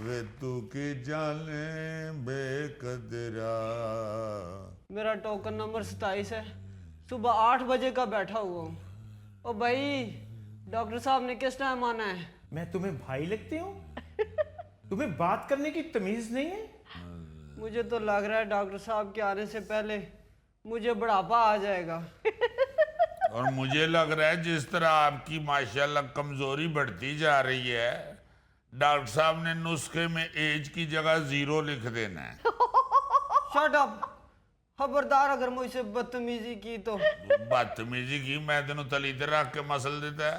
वे तू की जाने बेकदरा। मेरा टोकन नंबर 27 है, सुबह 8 बजे का बैठा हुआ हूँ। ओ भाई, डॉक्टर साहब ने किस टाइम आना है? मैं तुम्हें भाई लगती हूँ? तुम्हें बात करने की तमीज नहीं है? मुझे तो लग रहा है डॉक्टर साहब के आने से पहले मुझे बुढ़ापा आ जाएगा। और मुझे लग रहा है जिस तरह आपकी माशाल्लाह कमजोरी बढ़ती जा रही है, डॉक्टर साहब ने नुस्खे में एज की जगह 0 लिख देना है। शट अप, खबरदार अगर मुझसे बदतमीजी की तो। बदतमीजी की मैं तेन तली ते रख के मसल देता है।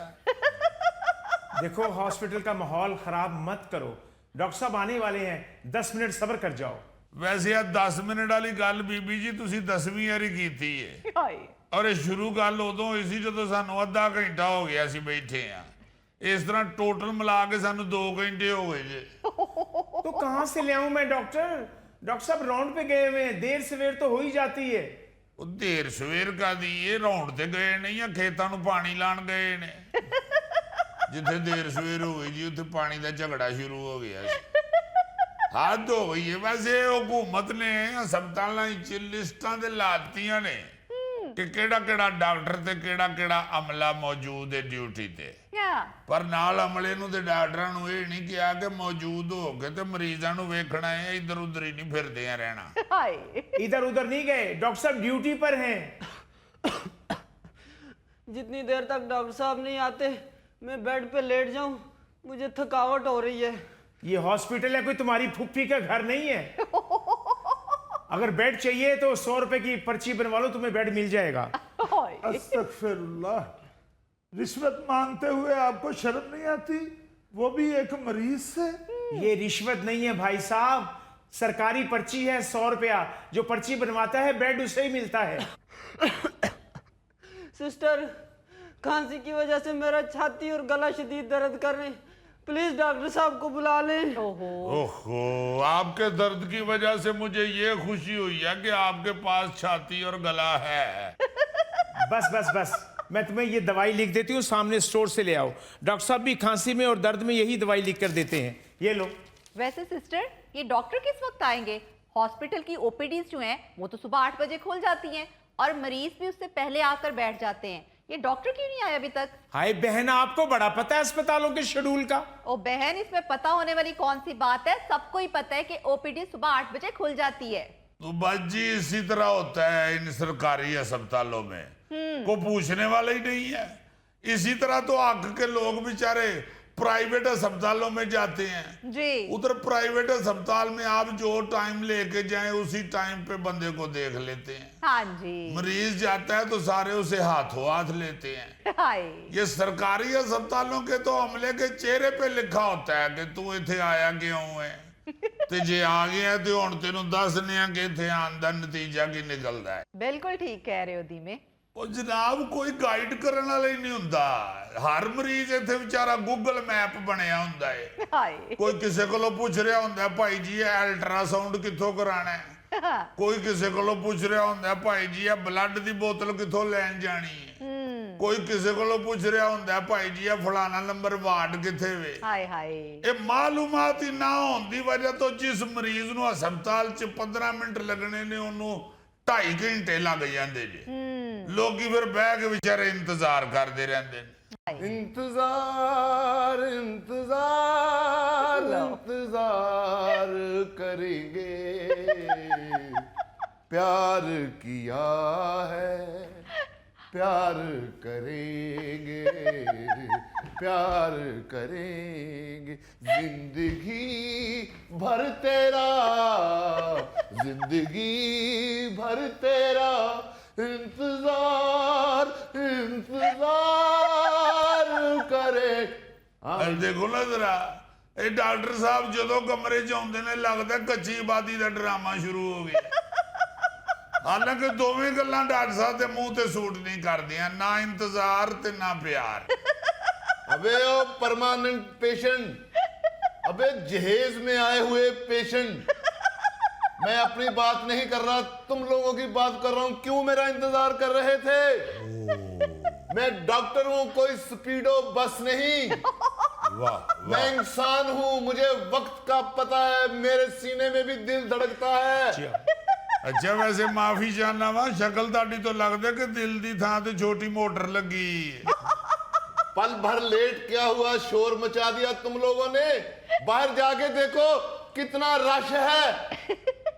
देखो, हॉस्पिटल का माहौल खराब मत करो। डॉक्टर साहब आने वाले हैं, 10 मिनट सब्र कर जाओ। वैसे यार 10 मिनट वाली गल बीबी जी तुसी 10वीं वारी कीती है, और ये शुरू गल उदों होई सी जदों सानू आधा घंटा हो गया सी बैठे हैं। इस तरह टोटल मिला के सानू 2 घंटे हो गए जे। तो कहां से ले आऊं मैं डॉक्टर? डॉक्टर साहब राउंड पे गए हुए हैं, देर सवेर तो हो ही जाती है। ਉਹ ਦੇਰ ਸਵੇਰ ਕਾਦੀ ਇਹ ਰੌਂਡ ਤੇ ਗਏ ਨਹੀਂ ਆ, ਖੇਤਾਂ ਨੂੰ ਪਾਣੀ ਲਾਣ ਗਏ ਨੇ। ਜਿੱਥੇ ਦੇਰ ਸਵੇਰ ਹੋ ਗਈ ਜੀ ਉੱਥੇ ਪਾਣੀ ਦਾ ਝਗੜਾ ਸ਼ੁਰੂ ਹੋ ਗਿਆ ਸੀ। ਹੱਦ ਹੋ ਗਈ ਹੈ। ਵੈਸੇ ਹਕੂਮਤ ਨੇ ਹਸਪਤਾਲਾਂ 'ਚ ਲਿਸਟਾਂ ਦੇ ਲਾਤੀਆਂ ਨੇ ਕਿ ਕਿਹੜਾ ਕਿਹੜਾ ਡਾਕਟਰ ਤੇ ਕਿਹੜਾ ਕਿਹੜਾ ਅਮਲਾ ਮੌਜੂਦ ਹੈ ਡਿਊਟੀ ਤੇ। ਪਰ ਨਾਲ ਅਮਲੇ ਨੂੰ ਤੇ ਡਾਕਟਰਾਂ ਨੂੰ ਇਹ ਨਹੀਂ ਕਿਹਾ ਕਿ ਮੌਜੂਦ ਹੋ ਕੇ ਤੇ ਮਰੀਜ਼ਾਂ ਨੂੰ ਵੇਖਣਾ ਹੈ, ਇੱਧਰ ਉੱਧਰ ਹੀ ਨਹੀਂ ਫਿਰਦੇ ਆ ਰਹਿਣਾ। इधर उधर नहीं गए, डॉक्टर साहब ड्यूटी पर हैं। जितनी देर तक डॉक्टर साहब नहीं आते मैं बेड पे लेट जाऊं, मुझे थकावट हो रही है। ये हॉस्पिटल है कोई तुम्हारी फुफ्फी का घर नहीं है। अगर बेड चाहिए तो 100 रुपए की पर्ची बनवा लो, तुम्हें बेड मिल जाएगा। अस्तगफिरुल्लाह, रिश्वत मांगते हुए आपको शर्म नहीं आती, वो भी एक मरीज से? ये रिश्वत नहीं है भाई साहब, सरकारी पर्ची है 100 रुपया। जो पर्ची बनवाता है बेड उसे ही मिलता है। सिस्टर, खांसी की वजह से मेरा छाती और गला शदीद दर्द कर रहे हैं, प्लीज डॉक्टर साहब को बुला लें। ओहो, आपके दर्द की वजह से मुझे ये खुशी हुई है कि आपके पास छाती और गला है। बस बस बस, मैं तुम्हें ये दवाई लिख देती हूँ, सामने स्टोर से ले आओ। डॉक्टर साहब भी खांसी में और दर्द में यही दवाई लिख कर देते हैं, ये लो। वैसे सिस्टर, ये डॉक्टर किस वक्त आएंगे? हॉस्पिटल की ओपीडीज जो हैं वो तो सुबह 8 बजे खुल जाती हैं और मरीज भी उससे पहले आकर बैठ जाते हैं। ये डॉक्टर क्यों नहीं आया अभी तक? हाय बहन, आपको बड़ा पता है अस्पतालों के शेड्यूल का। ओ बहन, इसमें पता होने वाली कौन सी बात है? सबको ही पता है कि ओपीडी सुबह 8 बजे खुल जाती है। तो बस जी इसी तरह होता है इन सरकारी अस्पतालों में, को पूछने वाला ही नहीं है। इसी तरह तो आंख के लोग बेचारे प्राइवेट अस्पतालों में जाते हैं जी। उधर प्राइवेट अस्पताल में आप जो टाइम लेके जाएं उसी टाइम पे बंदे को देख लेते हैं। हाँ जी। मरीज जाता है तो सारे उसे हाथों हाथ लेते हैं। हाय, ये सरकारी अस्पतालों के तो अमले के चेहरे पे लिखा होता है कि तू इथे आया क्यों है, ते जे आ गया तो हुण तेनू दसने आ कि इथे आने दा नतीजा की निकलदा है। बिल्कुल ठीक कह रहे हो दीमे। ਉਹ ਜਨਾਬ ਕੋਈ ਗਾਈਡ ਕਰਨ ਵਾਲਾ ਹੀ ਨਹੀਂ ਹੁੰਦਾ। ਹਰ ਮਰੀਜ਼ ਇੱਥੇ ਵਿਚਾਰਾ ਗੂਗਲ ਮੈਪ ਬਣਿਆ ਹੁੰਦਾ ਹੈ। हाय। ਕੋਈ ਕਿਸੇ ਕੋਲੋਂ ਪੁੱਛ ਰਿਹਾ ਹੁੰਦਾ ਭਾਈ ਜੀ ਇਹ ਅਲਟਰਾਸਾਊਂਡ ਕਿੱਥੋਂ ਕਰਾਣਾ ਹੈ, ਕੋਈ ਕਿਸੇ ਕੋਲੋਂ ਪੁੱਛ ਰਿਹਾ ਹੁੰਦਾ ਭਾਈ ਜੀ ਇਹ ਬਲੱਡ ਦੀ ਬੋਤਲ ਕਿੱਥੋਂ ਲੈਣ ਜਾਣੀ ਹੈ, ਕੋਈ ਕਿਸੇ ਕੋਲੋਂ ਪੁੱਛ ਰਿਹਾ ਹੁੰਦਾ ਭਾਈ ਜੀ ਇਹ ਫਲਾਣਾ ਨੰਬਰ ਵਾਰਡ ਕਿੱਥੇ ਵੇ। हाय हाय। ਇਹ ਮਾਲੂਮਾਤ ਹੀ ਨਾ ਹੋਣ ਦੀ ਵਜ੍ਹਾ ਤੋਂ ਜਿਸ ਮਰੀਜ਼ ਨੂੰ ਹਸਪਤਾਲ 'ਚ 15 ਮਿੰਟ ਲੱਗਣੇ ਨੇ ਉਹਨੂੰ 2.5 ਘੰਟੇ ਲੱਗ ਜਾਂਦੇ ਜੀ। ਲੋਕੀ ਫਿਰ ਬਹਿ ਕੇ ਵਿਚਾਰੇ ਇੰਤਜ਼ਾਰ ਕਰਦੇ ਰਹਿੰਦੇ ਨੇ। इंतजार इंतजार इंतजार करेंगे, प्यार किया है प्यार करेंगे, प्यार करेंगे, जिंदगी भर तेरा, जिंदगी भर तेरा इंतजार इंतजार करे। ਅਰ ਦੇਖੋ ਨਾ ਜ਼ਰਾ, ਇਹ ਡਾਕਟਰ ਸਾਹਿਬ ਜਦੋਂ ਕਮਰੇ 'ਚ ਆਉਂਦੇ ਨੇ ਲੱਗਦਾ ਕੱਚੀ ਆਬਾਦੀ ਦਾ ਡਰਾਮਾ ਸ਼ੁਰੂ ਹੋ ਗਿਆ। ਹਾਲਾਂਕਿ ਦੋਵੇਂ ਗੱਲਾਂ ਡਾਕਟਰ ਸਾਹਿਬ ਦੇ ਮੂੰਹ ਤੇ ਸੂਟ ਨਹੀਂ ਕਰਦੀਆਂ, ਨਾ ਇੰਤਜ਼ਾਰ ਤੇ ਨਾ ਪਿਆਰ। अबे ओ परमानेंट पेशेंट, अबे जहेज में आए हुए पेशेंट, मैं अपनी बात नहीं कर रहा, तुम लोगों की बात कर रहा हूं। क्यों मेरा इंतजार कर रहे थे? मैं डॉक्टर हूं, कोई स्पीडो बस नहीं। वाह मैं इंसान हूं, मुझे वक्त का पता है, मेरे सीने में भी दिल धड़कता है। अच्छा वैसे माफी चाहना वा, शक्ल ਤੁਹਾਡੀ ਤੋਂ ਲੱਗਦਾ ਕਿ ਦਿਲ ਦੀ ਥਾਂ ਤੇ ਛੋਟੀ ਮੋਟਰ ਲੱਗੀ। पल भर लेट क्या हुआ, शोर मचा दिया तुम लोगों ने। बाहर जाके देखो कितना रश है,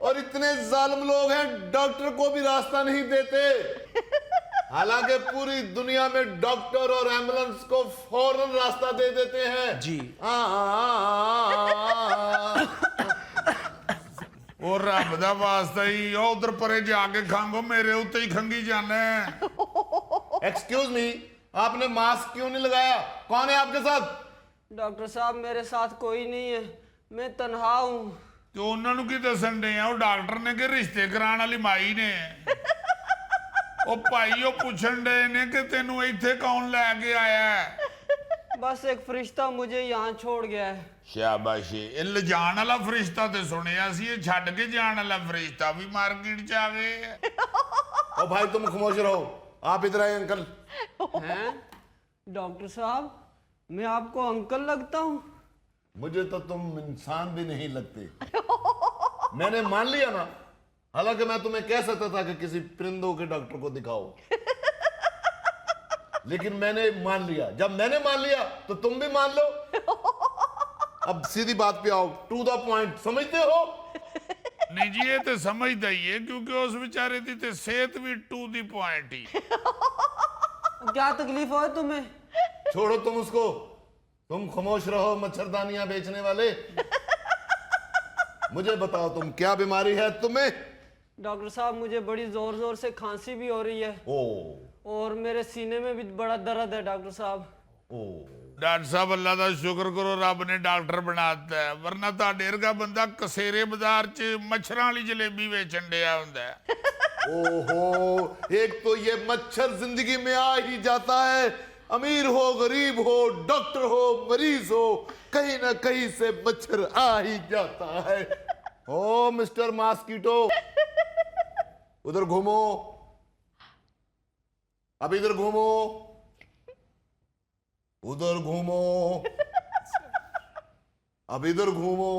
और इतने जालिम लोग हैं, डॉक्टर को भी रास्ता नहीं देते। हालांकि पूरी दुनिया में डॉक्टर और एम्बुलेंस को फौरन रास्ता दे देते हैं। जी। ਉਹ ਰੱਬ ਦਾ ਵਾਸਤਾ ਹੀ ਉਹ ਉਧਰ ਪਰੇ ਜਾ ਕੇ ਖੰਗੋ, ਮੇਰੇ ਉੱਤੇ ਹੀ ਖੰਗੀ ਜਾਣਾ। एक्सक्यूज मी, आपने मास्क क्यों नहीं लगाया? कौन है आपके साथ? डॉक्टर साहब मेरे साथ कोई नहीं है, मैं तन्हा हूँ। ਤੇ ਉਹਨਾਂ ਨੂੰ ਕੀ ਦੱਸਣ ਦੇ ਆ? ਉਹ ਡਾਕਟਰ ਨੇ ਕਿ ਰਿਸ਼ਤੇ ਕਰਾਉਣ ਵਾਲੀ ਮਾਈ ਨੇ? ਉਹ ਭਾਈ ਉਹ ਪੁੱਛਣ ਦੇ ਨੇ ਕਿ ਤੈਨੂੰ ਇੱਥੇ ਕੌਣ ਲੈ ਕੇ ਆਇਆ ਹੈ? बस एक फरिश्ता मुझे यहाँ छोड़ गया है। ਸ਼ਾਬਾਸ਼। ਇਹ ਲਿਜਾਣ ਵਾਲਾ ਫਰਿਸ਼ਤਾ ਤੇ ਸੁਣਿਆ ਸੀ, ਇਹ ਛੱਡ ਕੇ ਜਾਣ ਵਾਲਾ ਫਰਿਸ਼ਤਾ ਵੀ ਮਾਰਕੀਟ ਚ ਆ ਗਏ। ओ भाई तुम खामोश रहो, आप इधर आए अंकल। हैं? डॉक्टर साहब मैं आपको अंकल लगता हूँ? मुझे तो तुम इंसान भी नहीं लगते। मैंने मान लिया ना, हालांकि मैं तुम्हें कह सकता था कि किसी परिंदों के डॉक्टर को दिखाओ, लेकिन मैंने मान लिया। जब मैंने मान लिया तो तुम भी मान लो। अब सीधी बात पे आओ, टू द पॉइंट, समझते हो? ਨਹੀਂ ਜੀ ਇਹ ਤੇ ਸਮਝਦਾ ਹੀ ਹੈ, ਕਿਉਂਕਿ ਉਸ ਵਿਚਾਰੇ ਦੀ ਤੇ ਸਿਹਤ ਵੀ ਟੂ ਦੀ ਪੁਆਇੰਟ ਹੀ। क्या तकलीफ हो तुम्हें? छोड़ो तुम उसको, तुम खामोश रहो मच्छरदानियां बेचने वाले। मुझे बताओ तुम क्या बीमारी है तुम्हें? डॉक्टर साहब मुझे बड़ी जोर जोर से खांसी भी हो रही है, ओ और मेरे सीने में भी बड़ा दर्द है डॉक्टर साहब। ओ ਡਾਕਟਰ ਸਾਹਿਬ ਅੱਲਾ ਦਾ ਸ਼ੁਕਰ ਕਰੋ, ਰੱਬ ਨੇ ਡਾਕਟਰ ਬਣਾਤਾ ਹੈ, ਵਰਨਾ ਤੁਹਾਡੇ ਵਰਗਾ ਬੰਦਾ ਕਸੇਰੇ ਬਾਜ਼ਾਰ 'ਚ ਮੱਛਰਾਂ ਵਾਲੀ ਜਲੇਬੀ ਵੇਚਣ ਡਿਆ ਹੁੰਦਾ ਹੈ। ओहो, एक तो ये मच्छर जिंदगी में आ ही जाता है। अमीर हो गरीब हो, डॉक्टर हो मरीज हो, कहीं ना कहीं से मच्छर आ ही जाता है। ओ मिस्टर मॉस्किटो, उधर घूमो, अब इधर घूमो, उधर घूमो, अब इधर घूमो,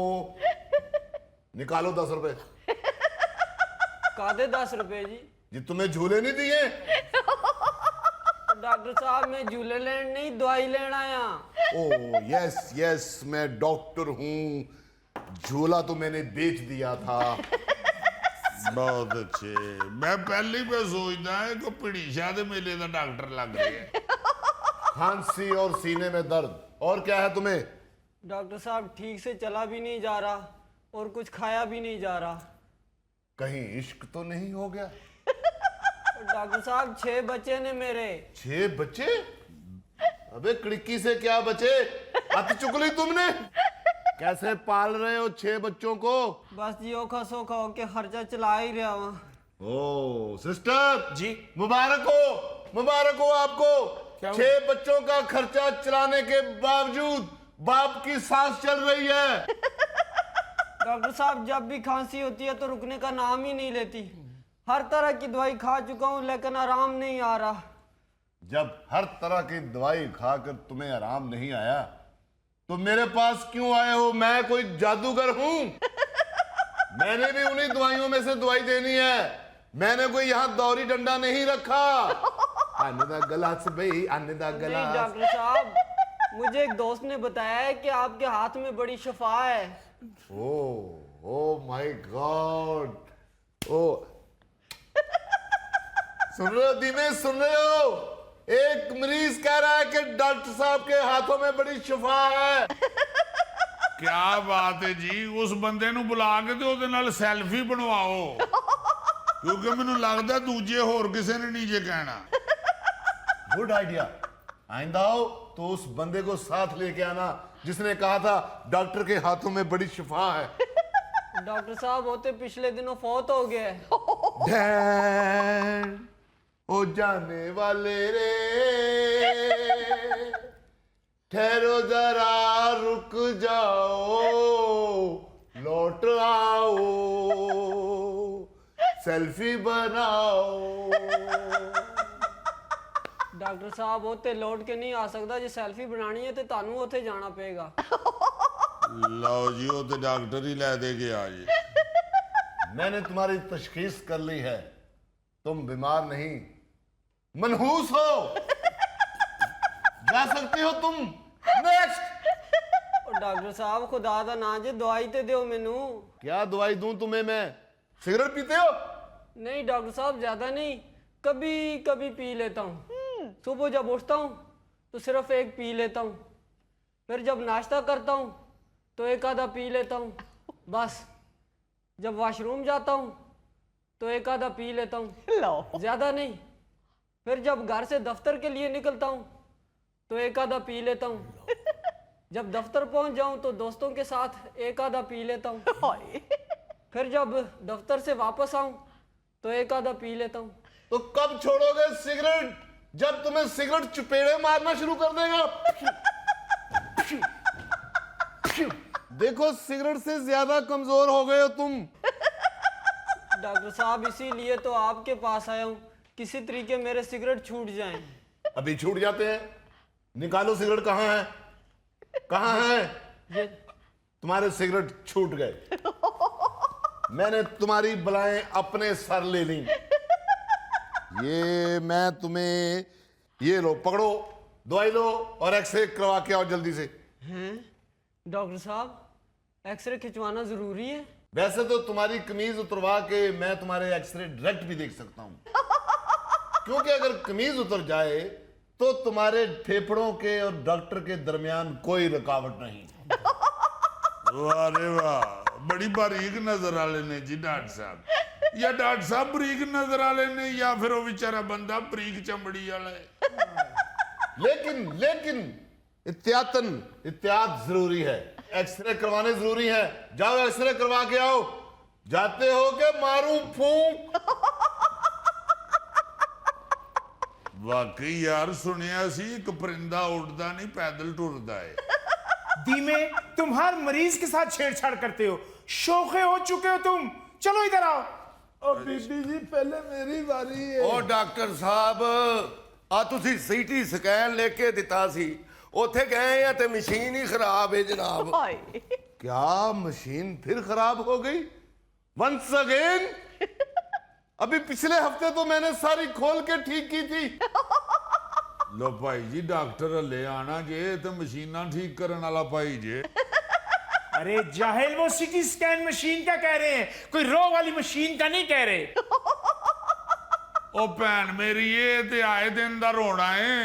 निकालो 10 रुपए। कादे 10 रुपए जी? जी तुम्हें झूले नहीं दिए? डॉक्टर साहब मैं झूले लेने नहीं, दवाई लेना आया। ओ यस यस, मैं डॉक्टर हूँ, झूला तो मैंने बेच दिया था। ਬਹੁਤ ਅੱਛੇ। ਮੈਂ ਪਹਿਲੀ ਵੀ ਸੋਚਦਾ ਹੈ ਕਿ ਭੜੀਸ਼ਾ ਦੇ ਮੇਲੇ ਦਾ ਡਾਕਟਰ ਲੱਗ ਰਿਹਾ। खांसी और सीने में दर्द, और क्या है तुम्हें? डॉक्टर साहब ठीक से चला भी नहीं जा रहा और कुछ खाया भी नहीं जा रहा। कहीं इश्क तो नहीं हो गया? डॉक्टर साहब 6 बच्चे ने मेरे। 6 बच्चे? अबे खिड़की से क्या बचे? अत चुकली तुमने? कैसे पाल रहे हो 6 बच्चों को? बस जी ओखा सोखा होके खर्चा चला ही रहा हूँ। ओ सिस्टर जी। मुबारक हो आपको। क्या 6 बच्चों का खर्चा चलाने के बावजूद बाप की सांस चल रही है। डॉक्टर साहब जब भी खांसी होती है तो रुकने का नाम ही नहीं लेती। हर तरह की दवाई खा चुका हूँ लेकिन आराम नहीं आ रहा। जब हर तरह की दवाई खाकर तुम्हें आराम नहीं आया तो मेरे पास क्यों आए हो? मैं कोई जादूगर हूं? मैंने भी उन्हीं दवाइयों में से दवाई देनी है। मैंने कोई यहाँ दौरी डंडा नहीं रखा। आने दा गिलास भाई, आने दा नहीं गिलास। डॉक्टर साहब मुझे एक दोस्त ने बताया है कि आपके हाथ में बड़ी शफा है। Oh my God. ओ सुन रहे हो धीमे, सुन रहे हो? एक मरीज कह रहा है कि डॉक्टर साहब के हाथों में बड़ी शफा है। क्या बात है जी, उस बंदे ਨੂੰ ਬੁਲਾ ਕੇ ਤੇ ਉਹਦੇ ਨਾਲ ਸੈਲਫੀ ਬਣਵਾਓ, ਕਿਉਂਕਿ ਮੈਨੂੰ ਲੱਗਦਾ ਦੂਜੇ ਹੋਰ ਕਿਸੇ ਨੇ ਨਹੀਂ ਜੇ ਕਹਿਣਾ। Good idea. आइंदा हो तो उस बंदे को साथ लेके आना जिसने कहा था डॉक्टर के हाथों में बड़ी शिफा है। डॉक्टर साहब होते पिछले दिनों फौत हो गए। डैन ओ जाने वाले रे, ठहरो जरा रुक जाओ, लौट आओ, सेल्फी बनाओ। ਡਾਕਟਰ ਸਾਹਿਬ ਉੱਥੇ ਲੌਟ ਕੇ ਨਹੀਂ ਆ ਸਕਦਾ। ਜੇ ਸੈਲਫੀ ਬਣਾਣੀ ਹੈ ਤੇ ਤੁਹਾਨੂੰ ਉੱਥੇ ਜਾਣਾ ਪਏਗਾ। ਲਓ ਜੀ ਉਹ ਤੇ ਡਾਕਟਰ ਹੀ ਲੈ ਦੇ ਗਿਆ ਜੀ। मैंने तुम्हारी तशखीस कर ली है, तुम बीमार नहीं मनहूस हो, जा सकती हो तुम। नेक्स्ट। ਉਹ ਡਾਕਟਰ ਸਾਹਿਬ ਖੁਦਾ ਦਾ ਨਾਂ ਜੇ ਦਵਾਈ ਤੇ ਦਿਓ ਮੈਨੂੰ। क्या दवाई दूं तुम्हें मैं? सिगरेट पीते हो? नहीं डॉक्टर साहब ज्यादा नहीं, कभी कभी पी लेता हूँ। सुबह जब उठता हूँ तो सिर्फ एक पी लेता हूँ, फिर जब नाश्ता करता हूँ तो एक आधा पी लेता हूँ, बस। जब वॉशरूम जाता हूँ तो एक आधा पी लेता हूँ, लो ज्यादा नहीं। फिर जब घर से दफ्तर के लिए निकलता हूँ तो एक आधा पी लेता हूँ। जब दफ्तर पहुँच जाऊँ तो दोस्तों के साथ एक आधा पी लेता हूँ। हाय। फिर जब दफ्तर से वापस आऊं तो एक आधा पी लेता हूं। तो कब छोड़ोगे सिगरेट? जब तुम्हें सिगरेट चुपेड़े मारना शुरू कर देगा। देखो सिगरेट से ज्यादा कमजोर हो गए हो तुम। डॉक्टर साहब इसीलिए तो आपके पास आया हूं, किसी तरीके मेरे सिगरेट छूट जाएं। अभी छूट जाते हैं। निकालो सिगरेट। कहाँ है? कहाँ है? ये तुम्हारे सिगरेट छूट गए। मैंने तुम्हारी बलाएं अपने सर ले ली। ये मैं तुम्हें, ये लो पकड़ो, दवाई लो और एक्सरे करवा के आओ जल्दी से। हैं डॉक्टर साहब एक्सरे खिंचवाना जरूरी है? वैसे तो तुम्हारी कमीज उतरवा के मैं तुम्हारे एक्सरे डायरेक्ट भी देख सकता हूं, क्योंकि अगर कमीज उतर जाए तो तुम्हारे फेफड़ों के और डॉक्टर के दरमियान कोई रुकावट नहीं। वाह रे वाह, बड़ी बारीक नजर वाले ने जी डॉक्टर साहब। या डॉक्टर साहब बारीक नजर वाले ने या फिर वो बेचारा बंदा बारीक चमड़ी वाला है। लेकिन एहतियात जरूरी है। एक्सरे करवाने जरूरी है। जाओ एक्सरे करवा के आओ। जाते हो के मारूं फूंक। वाकई यार सुनिया सी एक परिंदा उड़दा नहीं पैदल टुरदा है। धीमे, तुम हर मरीज के साथ छेड़छाड़ करते हो। शोखे हो चुके हो तुम। चलो इधर आओ। और बीबी जी पहले मेरी बारी है। ਉਹ ਡਾਕਟਰ ਸਾਹਿਬ ਆ ਤੁਸੀਂ ਸੀਟੀ ਸਕੈਨ ਲੈ ਕੇ ਦਿੱਤਾ ਸੀ, ਉੱਥੇ ਗਏ ਆ ਤੇ ਮਸ਼ੀਨ ਹੀ ਖਰਾਬ ਹੈ ਜਨਾਬ। हाय। क्या मशीन फिर खराब हो गई? Once again? अभी पिछले हफ्ते तो मैंने सारी खोल के ठीक की थी। लो भाई जी डॉक्टर हले आना जे ते मशीना ठीक करने वाला भाई जे। अरे जाहिल, वो सिटी स्कैन मशीन का कह रहे हैं, कोई रो वाली मशीन का नहीं कह रहे। ओ भैन मेरी ये ते आए दिन दा रोना है।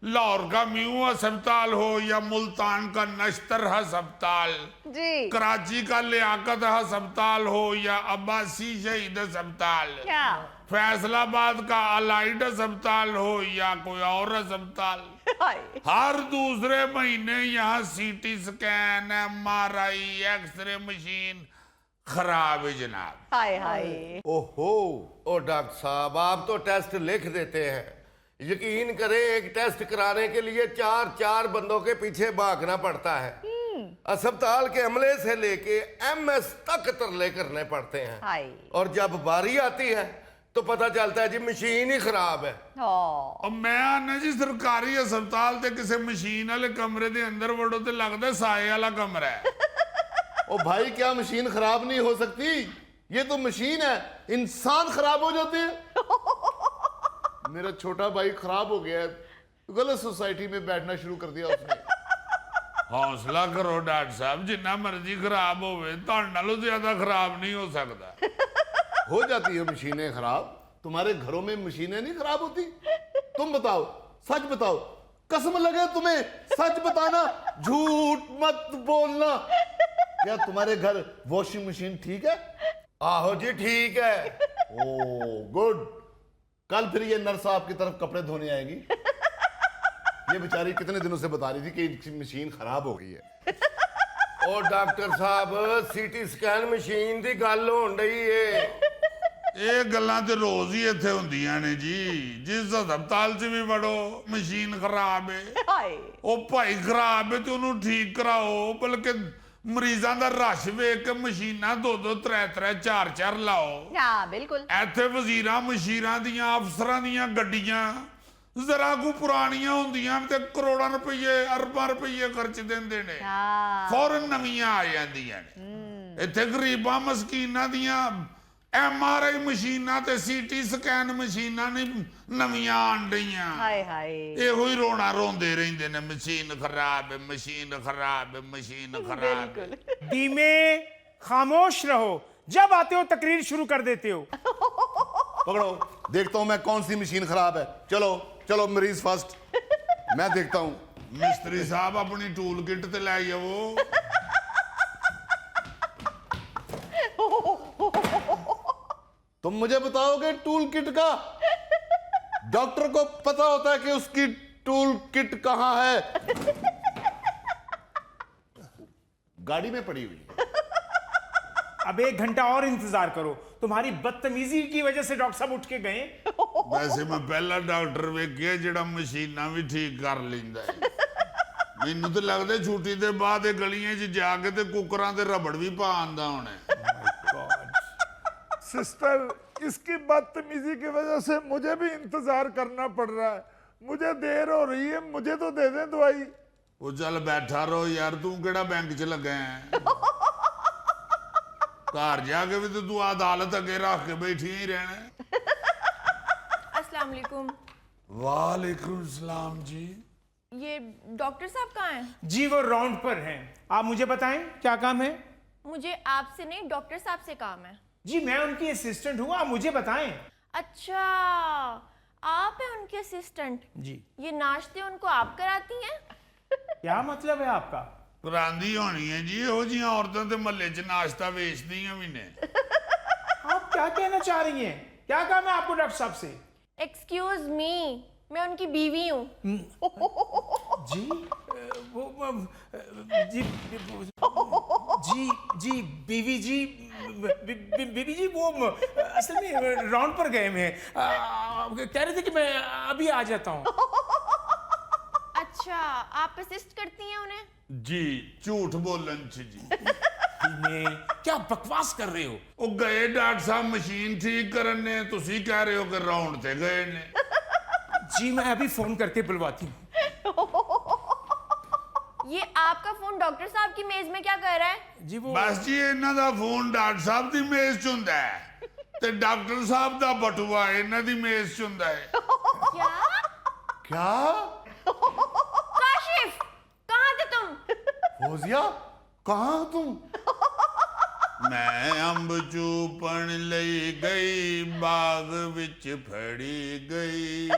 लाहौर का म्यू अस्पताल हो या मुल्तान का नश्तर अस्पताल, जी कराची का लियाकत अस्पताल हो या अब्बासी शहीद अस्पताल, क्या फैसलाबाद का अलाइड अस्पताल हो या कोई और अस्पताल, हाय। हर दूसरे महीने यहाँ CT scan MRI x ray machine खराब है जनाब। हाय हाय। ओहो ओ डॉक्टर साहब आप तो टेस्ट लिख देते हैं, यकीन करें एक टेस्ट कराने के लिए 4 बंदों के पीछे भागना पड़ता है। अस्पताल के अमले से लेके MS तक तरले करने पड़ते हैं। हाय। और जब बारी आती है तो पता चलता है जी मशीन ही खराब है। हाँ। और मैं आना जी सरकारी अस्पताल ते किसी मशीन वाले कमरे दे अंदर वड़ो ते लगदा साए वाला कमरा है। ओ भाई क्या मशीन खराब नहीं हो सकती? ये तो मशीन है, इंसान खराब हो जाते हैं। मेरा छोटा भाई खराब हो गया है, गलत सोसाइटी में बैठना शुरू कर दिया उसने। हौसला करो डॉक्टर साहब, जिन्ना मर्जी खराब होवे तुहाडे नालों ज्यादा खराब नहीं हो सकता। हो जाती है मशीनें खराब। तुम्हारे घरों में मशीनें नहीं खराब होती? तुम बताओ, सच बताओ, कसम लगे तुम्हें, सच बताना, झूठ मत बोलना। क्या तुम्हारे घर वॉशिंग मशीन ठीक है? आहो जी ठीक है। ओ गुड। कल फिर ये नर्स आपकी तरफ कपड़े धोने आएगी। ये बेचारी कितने दिनों से बता रही थी कि मशीन खराब हो गई है। ओ डॉक्टर साहब सीटी स्कैन मशीन की गल होण डई है। ਇਹ ਗੱਲਾਂ ਤੇ ਰੋਜ਼ ਹੀ ਇੱਥੇ ਹੁੰਦੀਆਂ ਨੇ ਜੀ। ਜਿਸ ਹਸਪਤਾਲ 'ਚ ਵੀ ਵੜੋ ਮਸ਼ੀਨ ਖਰਾਬ ਹੈ, हाय। ਉਹ ਭਾਈ ਖਰਾਬ ਹੈ ਤੇ ਉਹਨੂੰ ਠੀਕ ਕਰਾਓ। ਬਲਕਿ ਮਰੀਜ਼ਾਂ ਦਾ ਰਸ਼ ਵੇਖ ਕੇ ਮਸ਼ੀਨਾਂ 2-2 3-3 4-4 ਲਾਓ। हाँ बिल्कुल। ਇੱਥੇ ਵਜ਼ੀਰਾਂ ਮਸ਼ੀਰਾਂ ਦੀਆਂ ਅਫਸਰਾਂ ਦੀਆਂ ਗੱਡੀਆਂ ਜ਼ਰਾ ਕੋ ਪੁਰਾਣੀਆਂ ਹੁੰਦੀਆਂ ਤੇ ਕਰੋੜਾਂ ਰੁਪਏ ਅਰਬਾਂ ਰੁਪਏ ਖਰਚ ਦਿੰਦੇ ਨੇ ਫੌਰਨ ਨਵੀਆਂ ਆ ਜਾਂਦੀਆਂ ਨੇ ਇੱਥੇ ਗਰੀਬਾਂ ਮਸਕੀਨਾਂ ਦੀਆਂ MRI ਮਸ਼ੀਨਾਂ ਤੇ CT ਸਕੈਨ ਮਸ਼ੀਨਾਂ ਨੇ ਨਵੀਆਂ ਆਣ ਰਹੀਆਂ ਹਾਏ ਹਾਏ ਇਹੋ ਹੀ ਰੋਣਾ ਰੋਂਦੇ ਰਹਿੰਦੇ ਨੇ ਮਸ਼ੀਨ ਖਰਾਬ ਹੈ ਮਸ਼ੀਨ ਖਰਾਬ ਹੈ ਮਸ਼ੀਨ ਖਰਾਬ ਹੈ धीमे खामोश रहो जब आते हो तकरीर शुरू कर देते हो पकड़ो, देखता हूं मैं कौन सी मशीन खराब है। चलो चलो मरीज फर्स्ट, मैं देखता हूं। ਮਿਸਤਰੀ ਸਾਹਿਬ ਆਪਣੀ ਟੂਲ ਕਿੱਟ ਤੇ ਲੈ ਜਾਵੋ तुम मुझे बताओगे टूल किट का? डॉक्टर को पता होता है कि उसकी टूल किट कहां है। गाड़ी में पड़ी हुई है। अब 1 घंटा और इंतजार करो, तुम्हारी बदतमीजी की वजह से डॉक्टर साहब उठ के गए। ਵੈਸੇ ਮੈਂ ਪਹਿਲਾ ਡਾਕਟਰ ਵੇਖਿਆ ਜਿਹੜਾ ਮਸ਼ੀਨਾਂ ਵੀ ਠੀਕ ਕਰ ਲੈਂਦਾ ਹੈ ਮੈਨੂੰ ਤਾਂ ਲੱਗਦਾ ਛੁੱਟੀ ਦੇ ਬਾਅਦ ਇਹ ਗਲੀਆਂ 'ਚ ਜਾ ਕੇ ਤੇ ਕੁੱਕਰਾਂ ਤੇ ਰਬੜ ਵੀ ਪਾ ਆਂਦਾ ਹੋਣਾ सिस्टर, इसकी बदतमीजी की वजह से मुझे भी इंतजार करना पड़ रहा है। मुझे देर हो रही है, मुझे तो दे दें दवाई। ਉਹ ਚੱਲ ਬੈਠਾ ਰਹੋ ਯਾਰ ਤੂੰ ਕਿਹੜਾ ਬੈਂਕ 'ਚ ਲੱਗਾ ਹੈ ਘਰ ਜਾ ਕੇ ਵੀ ਤੇ ਤੂੰ ਅਦਾਲਤ ਅੱਗੇ ਰੱਖ ਕੇ ਬੈਠੀ ਹੀ ਰਹਿਣਾ अस्सलाम वालेकुम। वालेकुम सलाम जी ये डॉक्टर साहब कहाँ हैं? जी वो राउंड पर हैं। आप मुझे बताएं क्या काम है? मुझे आपसे नहीं, डॉक्टर साहब से काम है। जी मैं उनकी असिस्टेंट हूँ, आप मुझे बताएं। अच्छा, आप हैं उनके असिस्टेंट? जी ये नाश्ते उनको आप कराती हैं? क्या मतलब है आपका? ਕਰਾਂਦੀ ਹੋਣੀ ਹੈ ਜੀ ਇਹੋ ਜਿਹੀਆਂ ਔਰਤਾਂ ਤੇ ਮਹੱਲੇ 'ਚ ਨਾਸ਼ਤਾ ਵੇਚਦੀਆਂ ਵੀ ਨੇ आप क्या कहना चाह रही हैं? क्या काम है आपको डॉक्टर साहब से? एक्सक्यूज मी, मैं उनकी बीवी हूँ। जी जी जी जी बीवी जी बीवी जी वो असल में राउंड पर गए हुए हैं, कह रहे थे कि मैं अभी आ जाता हूँ। अच्छा, आप असिस्ट करती हैं उन्हें? ਜੀ ਝੂਠ ਬੋਲਣ 'ਚ ਜੀ मैं क्या बकवास कर रहे हो? ਉਹ ਗਏ ਡਾਕਟਰ ਸਾਹਿਬ ਮਸ਼ੀਨ ਠੀਕ ਕਰਨ ਨੇ ਤੁਸੀਂ ਕਹਿ ਰਹੇ ਹੋ ਕਿ ਰਾਉਂਡ ਤੇ ਗਏ ਨੇ जी मैं अभी फोन करके बुलवाती हूँ। ये आपका फोन डॉक्टर साहब की मेज में क्या कर रहा है? जी वो ਬਸ ਜੀ ਇਹਨਾਂ ਦਾ ਫੋਨ ਡਾਕਟਰ ਸਾਹਿਬ ਦੀ ਮੇਜ਼ 'ਚ ਹੁੰਦਾ ਹੈ ਤੇ ਡਾਕਟਰ ਸਾਹਿਬ ਦਾ ਬਟੂਆ ਇਹਨਾਂ ਦੀ ਮੇਜ਼ 'ਚ ਹੁੰਦਾ ਹੈ क्या? क्या? काशिफ, कहाँ थे तुम? फौजिया, कहां तुम? ਮੈਂ ਅੰਬ ਚੂਪਣ ਲਈ ਗਈ ਬਾਗ ਵਿੱਚ ਫੜੀ ਗਈ